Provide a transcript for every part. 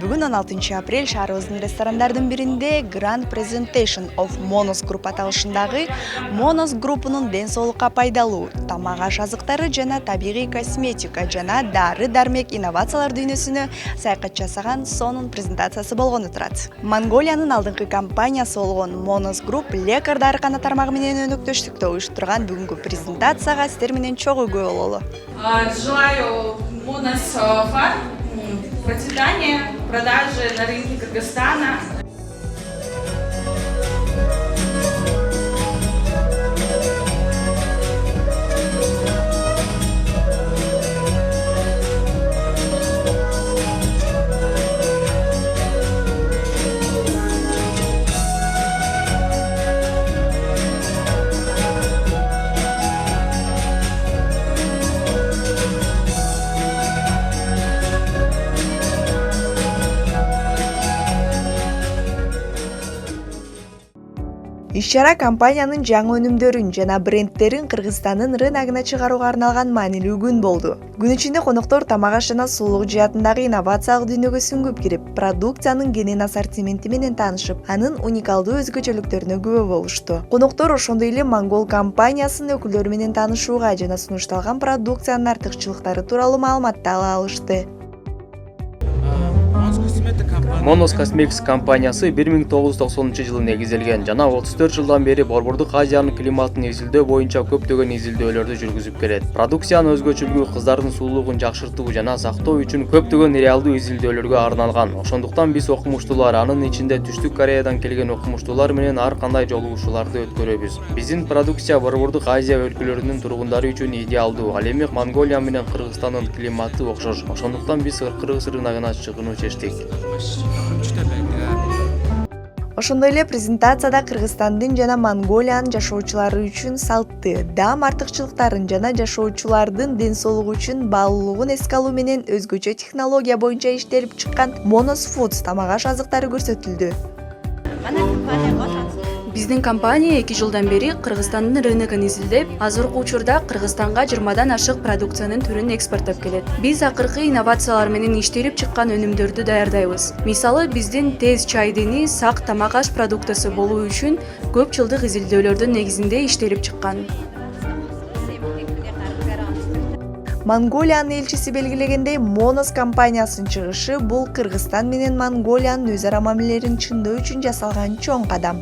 Бүгін 16 апрель шаарыбыздын ресторандардын биринде Grand Presentation of Monos Group аталышындагы Monos группунун ден соолукка пайдалуу, тамак-аш азыктары жана табигый косметика жана дары-дармек инновациялар дүйнөсүнө саякат жасаган сонун презентациясы болгону турат. Монголиянын алдыңкы компаниясы болгон Monos Group лекар дарыкана тармагы менен өнөктөштүктө уюштурган бүгүнкү презентацияга сиздер менен чогуу күбө бололу. Желаю Monos Farm процветания, продажи на рынке Кыргызстана. Иш-чара компаниянын жаңы өнүмдөрүн жана брендтерин Кыргызстандын рыногуна чыгарууга арналган маанилүү күн болду. Күн ичинде коноктор тамак-аш жана сулуулук жаатындагы инновациялык дүйнөгө сүңгүп кирип, продукциянын кенен ассортименти менен таанышып, анын уникалдуу өзгөчөлүктөрүнө күбө болушту. Коноктор ошондой эле монгол компаниясынын өкүлдөрү менен таанышууга жана сунушталган продукциянын артыкчылыктары тууралуу маалымат ала алышты. Monos Cosmetics компаниясы 1990 жылы негизделген жана 34 жылдан бери Борбордук Азиянын климатын изилдөө боюнча көптөгөн изилдөөлөрдү жүргүзүп келет. Продукциянын өзгөчөлүгү кыздардын сулуулугун жакшыртуу жана сактоо үчүн көптөгөн реалдуу изилдөөлөргө арналган. Ошондуктан биз окумуштуулар, анын ичинде Түштүк Кореядан келген окумуштуулар менен ар кандай жолугушууларды өткөрөбүз. Биздин продукция Борбордук Азия өлкөлөрүнүн тургундары үчүн идеалдуу. Ал эми Монголия менен Кыргызстандын климаты окшош. Ошондуктан биз кыргыз рыногуна чыгууну чечтик. Ошондой эле презентацияда Кыргызстандын жана Монголиянын жашоочулары үчүн салттуу, даам артыкчылыктарын жана жашоочулардын ден соолугу үчүн баалуулугун эске алуу менен өзгөчө технология боюнча иштелип чыккан Monos Foods тамак-аш азыктары көрсөтүлдү. Биздин компания 2 жылдан бери Кыргызстандын рыногун изилдеп, азыркы учурда Кыргызстанга 20дан ашык продукциянын түрүн экспорттоп келет. Биз акыркы инновациялар менен иштелип чыккан өнүмдөрдү даярдайбыз. Мисалы, биздин тез чай дени сак тамак-аш продуктысы болуу үчүн көп жылдык изилдөөлөрдүн негизинде иштелип чыккан. Монголиянын элчиси белгилегендей, Monos компаниясынын чыгышы бул Кыргызстан менен Монголиянын өз ара мамилелерин чындоо үчүн жасалган чоң кадам.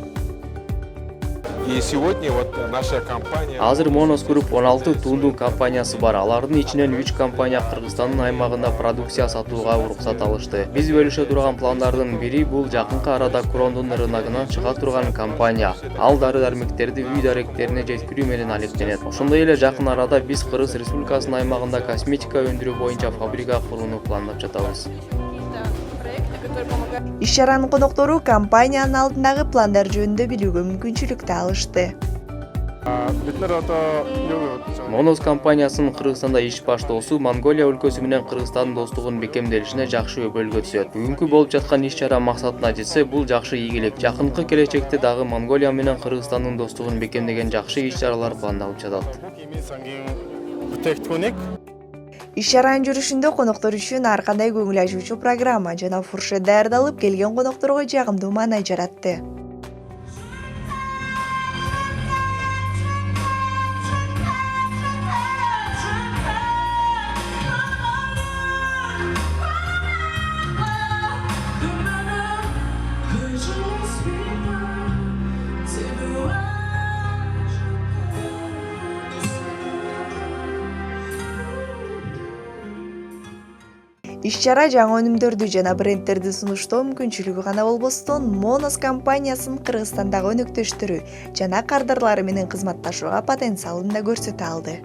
И сегодня вот наша компания... Азыр Monos Group 16 туунду компаниясы бар. Алардын ичинен 3 компания Кыргызстандын аймагында продукция сатууга уруксат алышты. Биз бөлүшө турган пландардын бири бул жакынкы арада Крондун рыногуна чыга турган компания. Ал дары-дармектерди үй даректерине жеткирүү менен алектенет. Ошондой эле жакын арада биз Кыргыз Республикасынын аймагында косметика өндүрүү боюнча фабрика курууну пландап жатабыз. Иш-чаранын коноктору компаниянын алдындагы пландар жөнүндө билүүгө мүмкүнчүлүктү алышты. Monos компаниясынын Кыргызстанда иш баштоосу Монголия өлкөсү менен Кыргызстандын достугунун бекемделишине жакшы өбөлгө түзөт. Бүгүнкү болуп жаткан иш-чара максатына жетсе, бул жакшы ийгилик. Жакынкы келечекте дагы Монголия менен Кыргызстандын достугун бекемдеген жакшы иш-чаралар пландалып жатат. Иш-чаранын жүрүшүндө коноктор үчүн ар кандай көңүл ачуучу программа жана фуршет даярдалып, келген конокторго жагымдуу маанай жаратты. Иш-чара жаңы өнүмдөрдү жана брендтерди сунуштоо мүмкүнчүлүгү гана болбостон, Monos компаниясынын Кыргызстандагы өнөктөштөрү жана кардарлары менен кызматташууга потенциалын да көрсөтө алды.